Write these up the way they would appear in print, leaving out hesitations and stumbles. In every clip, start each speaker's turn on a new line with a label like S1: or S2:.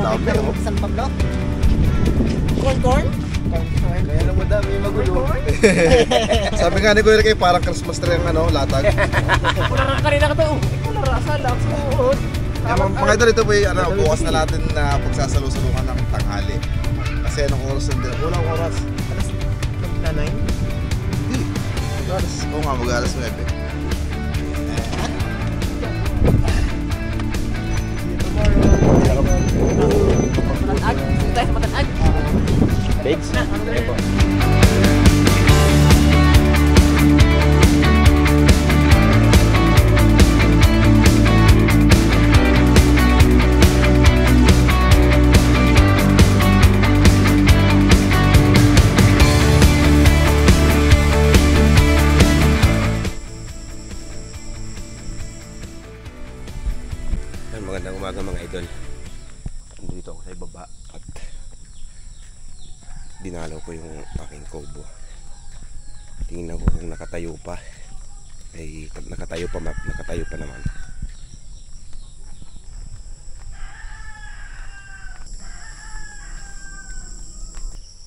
S1: Dami, oh.
S2: San Pablo. Corn?
S1: Kaya na madami magulo. Sabi nga ni Kuya Rick, parang Christmas tree ang ano, latag.
S2: Pularang kanina ka to. Pularang salak. Suot.
S1: Mga idol, ito po yung ano, bukas na natin na pagsasalusalukan ng tanghali. Kasi anong oras nandun? Unang oras.
S2: Alas 9?
S1: Hindi. Alas, oo nga, mag-alas 9.
S2: Matanag? Tayo sa matanag?
S3: Babes? Ayun po. Magandang umaga mga idol. Dito ako sa ibaba at dinalaw ko yung aking kobo. Tingnan ko kung nakatayo pa. Ay nakatayo pa naman.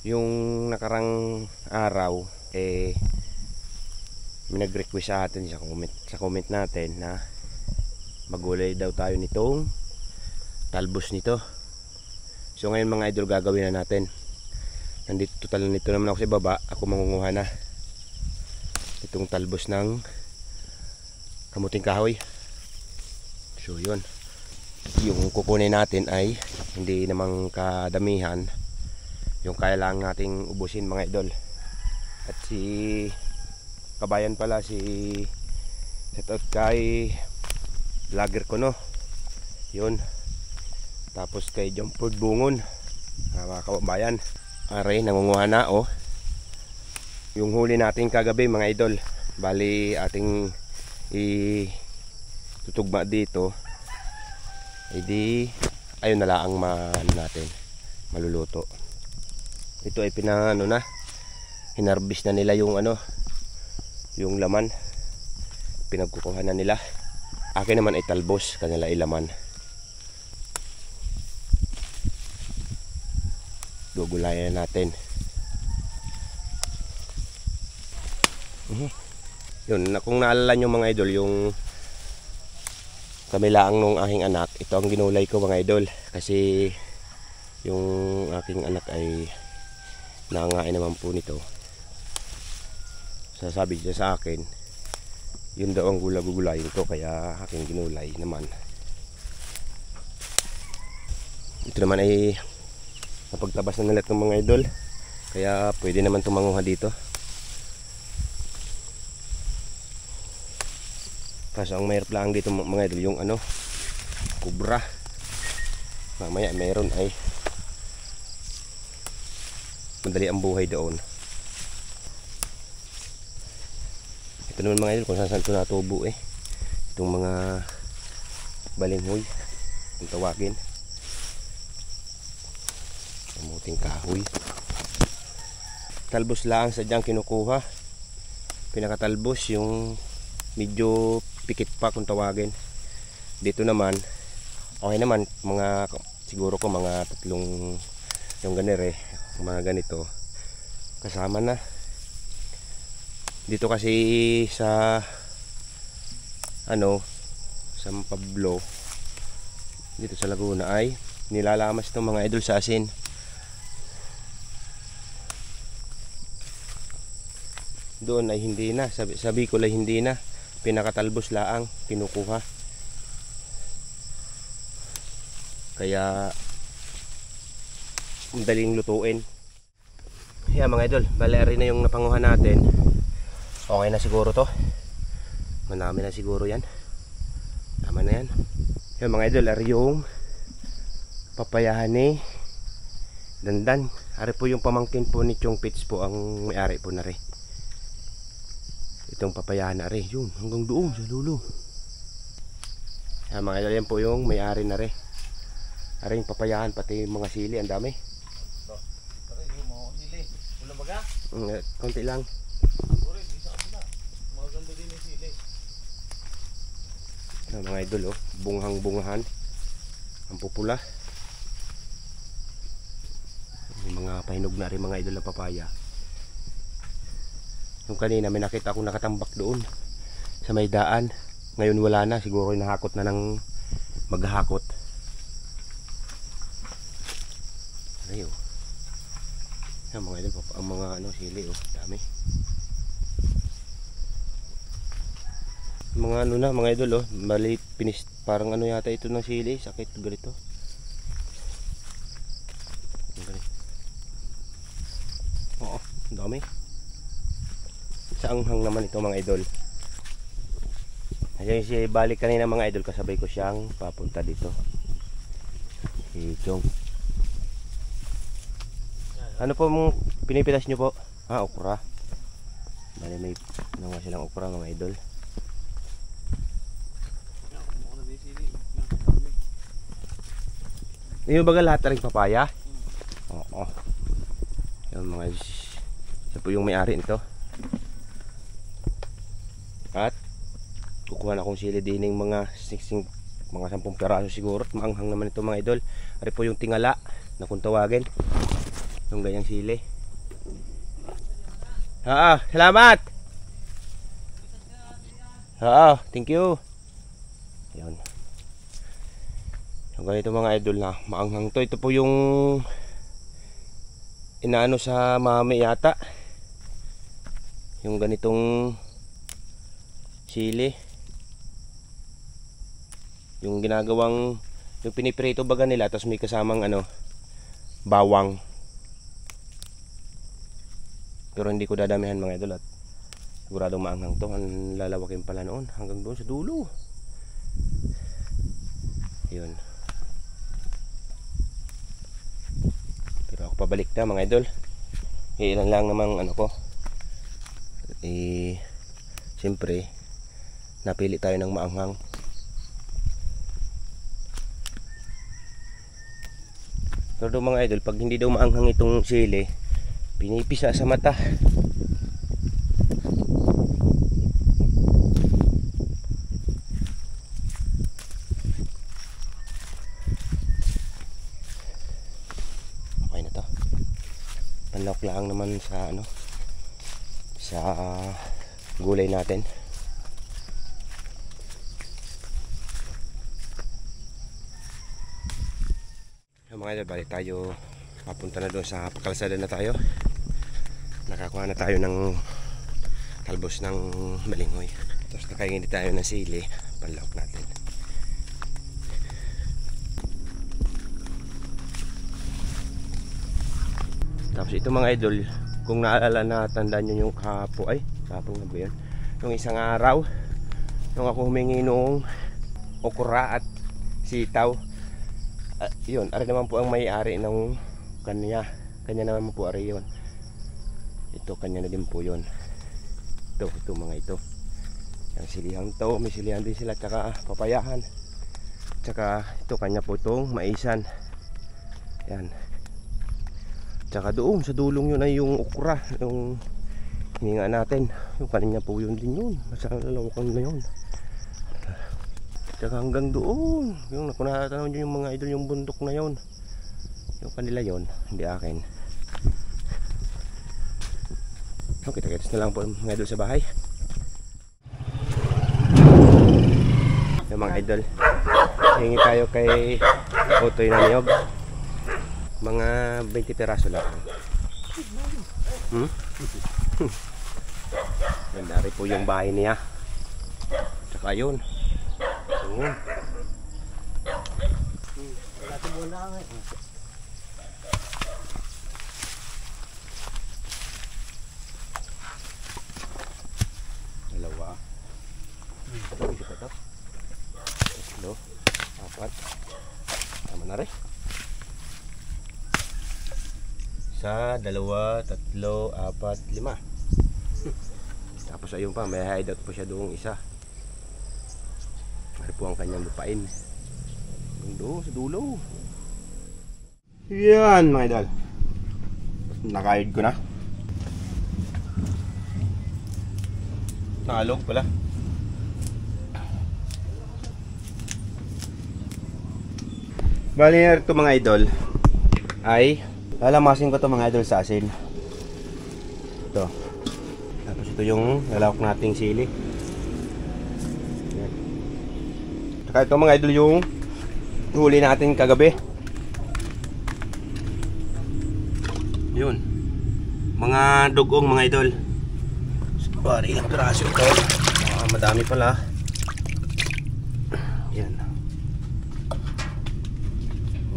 S3: Yung nakarang araw may nag-request sa atin sa comment natin na magulay daw tayo nitong talbos nito. So ngayon mga idol, gagawin na natin. Nandito naman ako sa baba. Ako mangunguha na itong talbos ng kamuting kahoy. So yun, yung kukunin natin ay hindi namang kadamihan, yung kaya lang nating ubusin mga idol. At si kabayan pala, si shoutout kay vlogger ko, no, yun. Tapos kay Jumpford Bungon, mga kababayan. Aray, nangunguha na, oh. Yung huli natin kagabi mga idol, bali ating tutugma dito, edi ayun na lang natin maluluto. Ito ay hinarbis na nila yung yung laman, pinagkukuha na nila. Akin naman ay talbos, kanila ay laman. Gugulayan natin. Yun, kung naalala nyo mga idol, yung kamilaang nung aking anak, ito ang ginulay ko mga idol. Kasi yung aking anak ay nangangain naman po nito. Sasabi niya sa akin, yun daw ang gugulayin ko, kaya aking ginulay naman. Ito naman ay napagtabas na nalit ng mga idol, kaya pwede naman tumanguha dito. Kaso ang mahirap lang dito mga idol, yung kubra. Mamaya meron ay madali ang buhay doon. Ito naman mga idol, kung saan ito natubo itong mga balinghoy kung tawagin, kamuting kahoy. Talbos lang sadyang kinukuha, pinakatalbos yung medyo pikit pa kung tawagin. Dito naman okay naman, siguro ko mga 3 yung ganere, mga ganito kasama na. Dito kasi sa San Pablo, dito sa Laguna ay nilalamas itong mga idol sa asin. Doon ay hindi na, sabi ko lang hindi na, pinakatalbos laang kinukuha. Kaya madaling lutuin. Yeah mga idol, bali na yung napanguha natin. Okay na siguro to. Manami na siguro yan. Tama na yan. Yung mga idol, ari yung papayahan ni Dandan. Ari po yung pamangkin po ni Chong Pits po ang may-ari po na rin. Itong papayahan na rin. Yun, hanggang doon sa lulo. Yan mga idol, yan po yung may-ari na rin. Ari yung papayahan, pati yung mga sili, ang dami. Ari yung mga sili. Wala baga?
S1: Konti lang. Mga idol, bunghang-bunghan ang pupula.
S3: May mga pahinog na rin mga idol na papaya. Yung kanina may nakita akong nakatambak doon sa may daan. Ngayon wala na, siguro nahakot na ng maghahakot. Ay oh. Yan mga idol, ang mga sili oh, dami. Mga na mga idol oh, mali pinis, parang yata ito ng sili, sakit ganito. Oo, dami. Sa anghang naman ito mga idol. Ayun siya balik kanina mga idol, kasabay ko siyang papunta dito. Si Chong. Ano po mong pinipitas nyo po? Ah, okra. Bali may nawa silang okra mga idol. Yung baga lahat na rin papaya? Oo. Yung mga siya po yung may-ari nito. At kukuha na akong sili dining mga 10 piraso siguro. Maanghang naman ito mga idol. Ari po yung tingala na kung tawagin. Yung ganyang sili. Salamat. Thank you. Ayun. Yung ganito mga idol na maanghang to. Ito po yung inaano sa mami yata. Yung ganitong sili. Yung ginagawang, yung piniprito baga nila, tapos may kasamang bawang. Pero hindi ko dadamihan mga idol at siguradong maanghang to. Ang lalawakin pala noon hanggang doon sa dulo. Yun. Pero ako pabalik na mga idol. Ilan lang namang ko. Siyempre napili tayo ng maanghang. Pero daw mga idol, pag hindi daw maanghang itong sili, pinipisa sa mata. Okay na to. Panlawak lang naman sa sa gulay natin. Mga idol, balik tayo, papunta na doon sa kalsada na tayo. Nakakuha na tayo ng talbos ng malingoy. Tapos nakahingi tayo ng sili, panlawak natin. Tapos ito mga idol, kung naalala na, tandaan nyo yung kahapon na ba yun? Yung isang araw, nung ako humingi nung okra at sitaw. Yun, ari naman po ang may-ari ng kanya naman po ari yun. Ito kanya na din po yun. Ito mga ito. Yung silihan to, may silihan din sila, tsaka papayahan. Tsaka ito kanya po itong maisan. Yan. Tsaka doon sa dulong yun ay yung okra, yung hininga natin. Yung kanya po yun din yun. Masarang lalawakan na yun. Tsaka hanggang doon, yung nakunatanaw nyo yung mga idol, yung bundok na yon, yung kanila yon, hindi akin. Okay, kita-kitas na lang po mga idol sa bahay. Yung mga idol, hingi tayo kay Otoy na niyog. Mga 20 peraso lang. Ganda rin po yung bahay niya. Tsaka yun. Dalawa. Isa pa to. Tatlo. Apat. Tama na rin. Isa, dalawa, tatlo, apat, 5. Tapos ayun pa, may hideout po siya doong isa. Ay po ang kanyang lupain. Doon sa dulo. Yan mga idol. Nakahid ko na. Nakalog pala. Bali na ito mga idol ay Lalamasin ko to mga idol sa asin. Ito. Tapos ito yung lalawak nating sili. Yan. Saka ito mga idol yung huli natin kagabi. Yun. Mga dugong mga idol. Bari ilang piraso ito. Madami pala. Yan.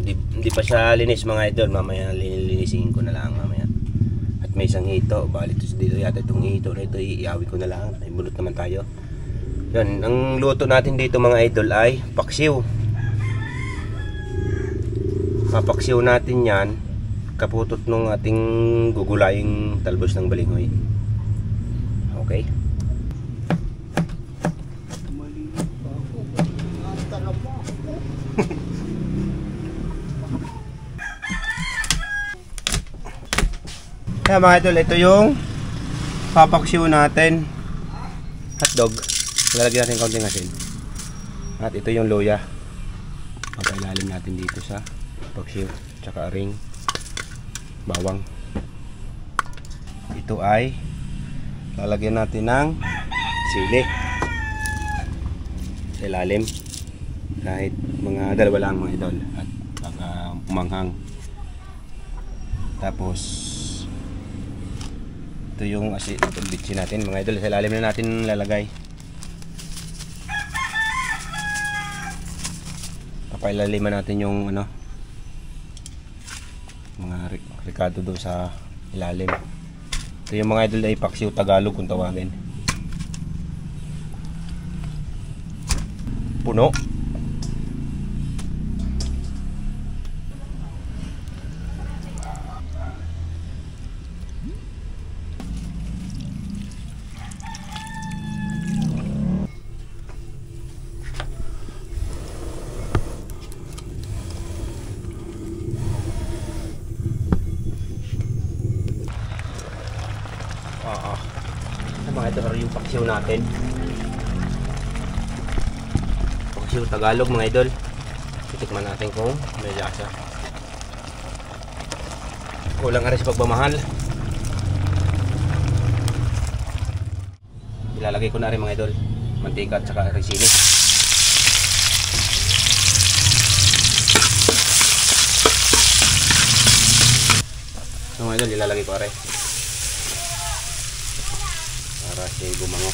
S3: Hindi pa siya linis mga idol. Mamaya lilinisin ko na lang mamaya. At may isang hito. Bali dito yata itong hito na ito. Iiawin ko na lang. May bunot naman tayo. Yan. Ang luto natin dito mga idol ay paksiw. Papaksiw natin yan. Kaputot nung ating gugulaying talbos ng balingoy. Okay. Kaya mga idol, ito yung papaksiw natin. Hotdog. Lalagyan natin kaunting asin. At ito yung luya. Papailalim natin dito sa paksiw. Tsaka ring. Bawang. Ito ay lalagyan natin ng sili sa ilalim. Kahit mga dalawa lang mga idol. At baka umanghang. Tapos ito yung bitsin natin mga idol, sa ilalim na natin lalagay. Papailaliman natin yung ano, mga ricado doon sa ilalim. Ito yung mga idol ay paksiw Tagalog kung tawagin. Puno. Mga idol, yung paksiw natin. Paksiw Tagalog mga idol. Titikman natin kung may lasa. Kulang nga rin sa pagmamahal. Ilalagay ko na rin mga idol mantika at saka risini. So mga idol, ilalagay ko rin para siya gumango.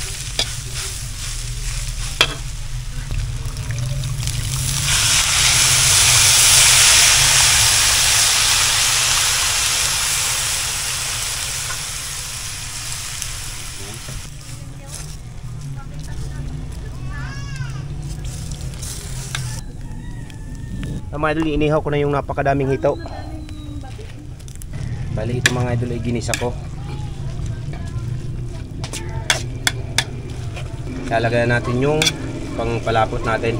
S3: Mga idol, inihaw ko na yung napakadaming hito. Bali ito mga idol ay ginisa ko. Lalagyan natin yung pangpalapot natin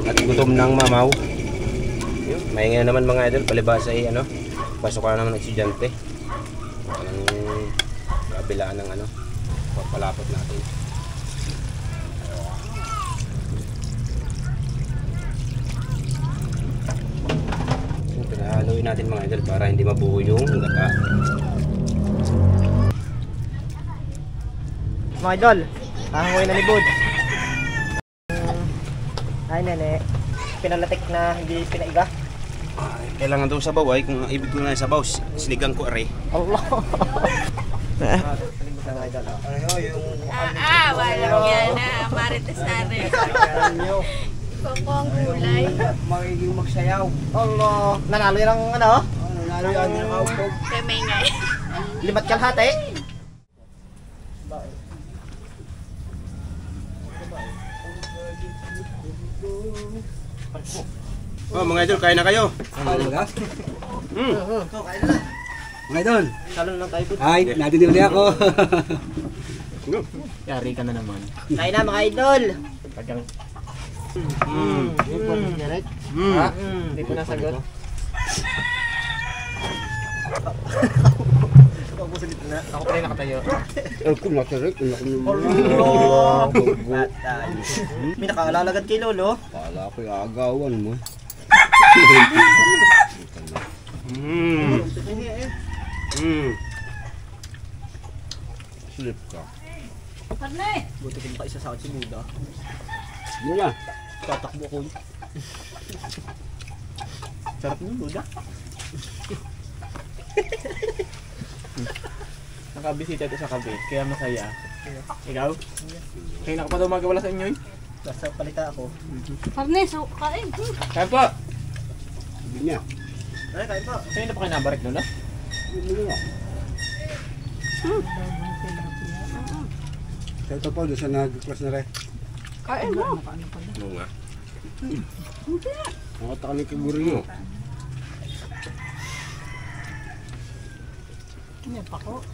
S3: at gutom ng mamaw. Maingay naman mga idol, palibasa ay ano, pasok ka naman ng estudyante. Ang kabilaan ng ano, pangpalapot natin. Haluin natin mga idol para hindi mabuo yung gata.
S2: Mga idol, kahangoy na libod. Ay nene, pinalatik na hindi pinaiga.
S3: Kailangan daw sabaw ay kung ibig ko na sabaw, sinigang ko are.
S2: Allah.
S4: Walang yan na Marites Are. Kokong gulay.
S2: Magiging magsayaw. Allah. Nanalo yan ang ano? Nanalo yan ang kaupog.
S4: Kamingay.
S2: Limat kalhati.
S3: Oh mga idol, kain na kayo.
S5: Mga idol,
S2: Salon lang tayo.
S5: ay, nadinili ako.
S2: Yari ka na naman. Kain na mga idol. Kagang. Hindi ko nasagot. Ako pa rin nakatayo.
S5: Ako nakarik,
S2: May nakaalalagad kay Lolo.
S5: Kala ko yung agawan mo.
S3: Slip ka.
S4: Parne!
S2: Buti kung makaisasakit si Buda.
S5: Yun na.
S2: Tatakbo ko. Sarap mo, Buda. Nakabisita ito sa kabe, kaya masaya. Ikaw? Kaya na ka pa daw magawala sa inyo eh. Basta palita ako.
S4: Parne, so kain.
S2: Kain po!
S5: Hindi niya.
S2: Ay, kain po. Sa'yo na pa kayo nabarik nun, no?
S5: Hindi niya. Sa ito po, doon sa nag-class na rin.
S4: Kain mo.
S3: Oo nga.
S5: Nakataka na yung kaguri mo.
S4: May pako.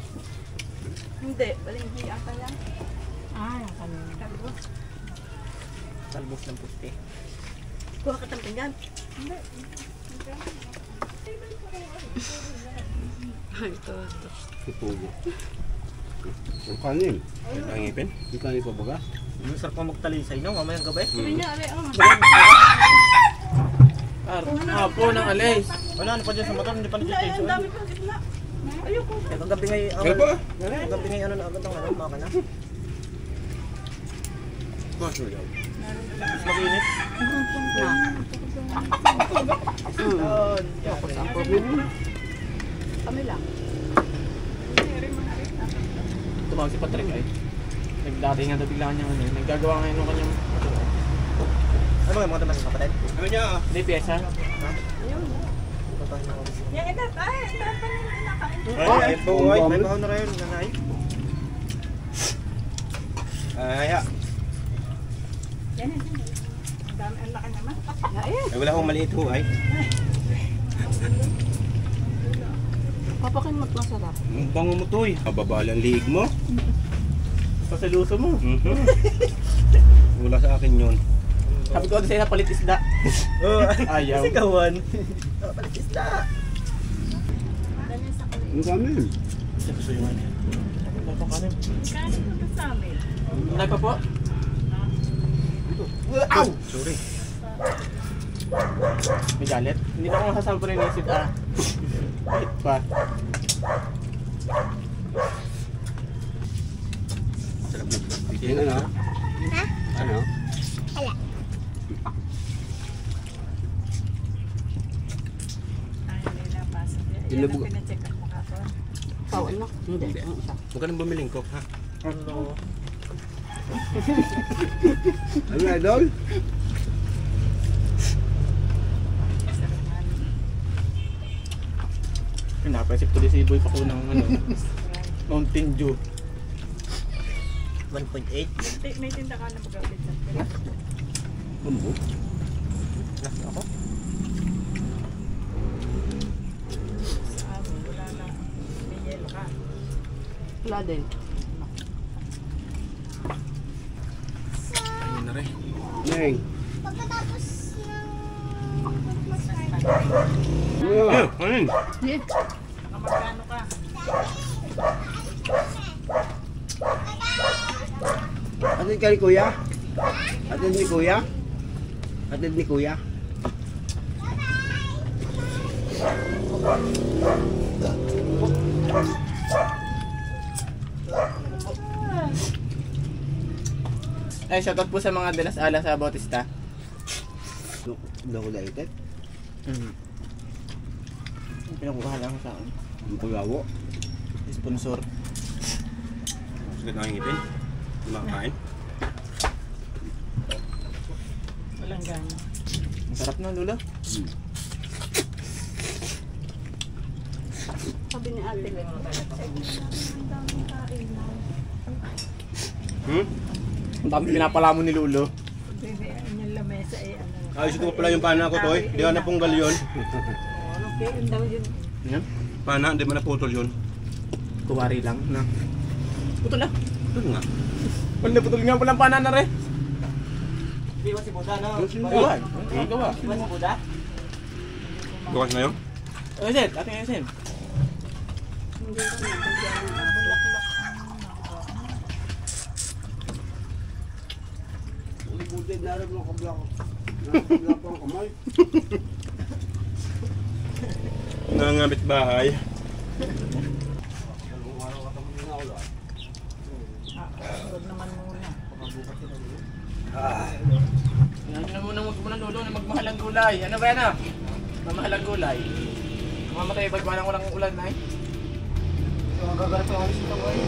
S4: Hindi, balinghiya ka lang. Ah, kanina. Talbos.
S2: Talbos ng pusti.
S4: Kuha ka tampingan. Ay, ito.
S5: Ipugo. Ang kanin.
S3: Ang ngipin?
S5: Yung kanin pa baga?
S2: Sarap pa magtalisay, no? Mamayang gabi.
S4: Sabi niya, aray,
S2: Hapo ng alay. Wala, ano pa dyan sa motor? Hindi pa
S4: Ay, ang
S2: nag-station.
S4: dami pa gitna. Ayoko.
S2: Eh, kagabi ngayon,
S3: Kaya pa?
S2: kagabi ngayon, ano na agad ang ano, maka na.
S3: Mas mo daw.
S2: Mas mag-init.
S4: Kami lang.
S2: Tumawag si Patrick ay. Nagdati nga daw bigla niyang ano, naggagawa ngayon ng kanyang ano ba yung mga damas kapatid?
S3: Ano niya?
S2: Hindi, pyesa.
S4: Yan, ito. Ay, ito pa nila nakain.
S2: Ay, buhay. May bahaw na rin, nanay.
S3: Ay,
S4: Yan, yan. Ang dami, ang laki naman. Ay,
S3: wala akong maliit ho ay.
S4: papakin mo't masarap.
S3: Ang bango mo to eh. Kababala ang liig mo.
S2: Pasaluso mo.
S3: Wala sa akin yun.
S2: Sabi ko sa'yo na palit isda. Ayaw. Sigawan. Palit isda.
S5: Ang kanin.
S2: Gusto yung ano yan. Napakalim.
S4: Kanin mo ito sa amin.
S2: Nanay pa po.
S3: Ow! Sorry.
S2: May galit. Hindi na ako masasabi pa rin isid Wait pa.
S3: Sarap mo.
S5: Yung ano? Ha? Ano? Inabog.
S4: Bawal na. Hindi.
S3: Huwag ka nang bumiling ko, ha?
S2: Ano?
S5: Ano idol?
S2: Pinapaisip to si Boy pa ko ng ano. Mountain Dew. 1.8.
S4: May tinda ka na pag-abit na.
S5: Kumbo.
S2: Ako?
S4: Sa amin, wala na. May yelo ka. Wala din.
S3: Ayun na rin.
S5: Neng.
S6: Pagkatapos
S5: Ano?
S3: Ano yun?
S4: Magkano ka?
S5: Atid ka ni kuya? Atid ni kuya? Atid ni kuya?
S2: Ay, shoutout po sa mga Delas Alas sa Bautista.
S5: Daw ko daitet.
S2: Pinakuha lang sa akin.
S5: Ang pagawo.
S2: Sponsor.
S3: Sakit na ang ngipin. Hindi makakain.
S4: Walang gana.
S2: Ang sarap na, Lula.
S4: Sabi ni ate.
S2: Ang dami pinapalamon ni Lulo.
S4: Bebe, yung lamesa eh.
S3: Ayos ito pala yung pana ko to eh. Di na punggal yun.
S4: Ano kaya yung daw yun?
S2: Yan.
S3: Pana, hindi man naputol yun.
S2: Kuwari lang na. Putol na.
S3: Ito nga.
S2: Wala putol nga palang pana na rin.
S7: Di ba si Buda, no?
S2: Gawa. Gawa.
S7: Di ba si Buda?
S3: Bukas na yun?
S2: Ano Sen? Ating ano Sen?
S4: Hindi ko na. Bulaklak.
S5: Ulibudid na rin mga kabla ko. Nakabla pa ang kamay.
S3: Na? Mga bahay.
S4: Huwag naman muna.
S2: Yan na muna muna lolo na magmahal ang gulay. Ano ba yan ah? Mamahal ang gulay. Mamatay ba't walang ulan na eh? Ang gagarap yung alis ito ko eh.